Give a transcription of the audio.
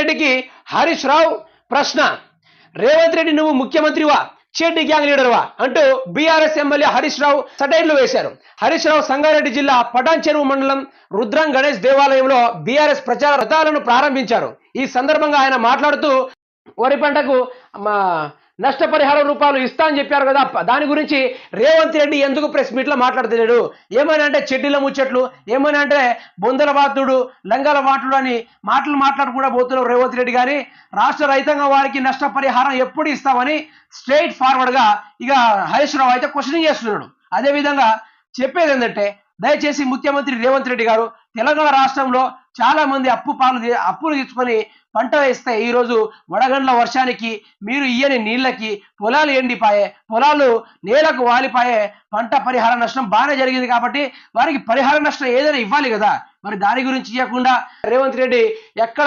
రెడ్డికి హరీష్ రావు ప్రశ్న. రేవంత్ రెడ్డి నువ్వు ముఖ్యమంత్రివా, చెడ్డి గ్యాంగ్ లీడర్వా అంటూ బీఆర్ఎస్ ఎమ్మెల్యే హరీష్ రావు సటైర్లు వేశారు. హరీష్ రావు సంగారెడ్డి జిల్లా పటాన్ చెరువు మండలం రుద్రం గణేష్ దేవాలయంలో బీఆర్ఎస్ ప్రచార రథాలను ప్రారంభించారు. ఈ సందర్భంగా ఆయన మాట్లాడుతూ వరి పంటకు నష్టపరిహారం రూపాయలు ఇస్తా అని చెప్పారు కదా, దాని గురించి రేవంత్ రెడ్డి ఎందుకు ప్రెస్ మీట్లో మాట్లాడుతున్నాడు? ఏమైనా అంటే చెడ్డీల ముచ్చట్లు, ఏమైనా అంటే బొందల వాతుడు, లంగాల వాటుడు అని మాట్లాడు కూడా పోతున్నారు రేవంత్ రెడ్డి గారి. రాష్ట్ర రైతాంగం వారికి నష్టపరిహారం ఎప్పుడు ఇస్తామని స్ట్రైట్ ఫార్వర్డ్గా ఇక హరీష్ రావు అయితే క్వశ్చనింగ్ చేస్తున్నాడు. అదేవిధంగా చెప్పేది ఏంటంటే, దయచేసి ముఖ్యమంత్రి రేవంత్ రెడ్డి గారు, తెలంగాణ రాష్ట్రంలో చాలా మంది అప్పులు తీసుకొని పంట వేస్తే ఈరోజు వడగండ్ల వర్షానికి మీరు ఇయ్యని నీళ్ళకి పొలాలు ఎండిపాయే, పొలాలు నేలకు వాలిపాయే, పంట పరిహార నష్టం బాగానే జరిగింది కాబట్టి వారికి పరిహార నష్టం ఏదైనా ఇవ్వాలి కదా. మరి దాని గురించి ఇవ్వకుండా రేవంత్ రెడ్డి ఎక్కడ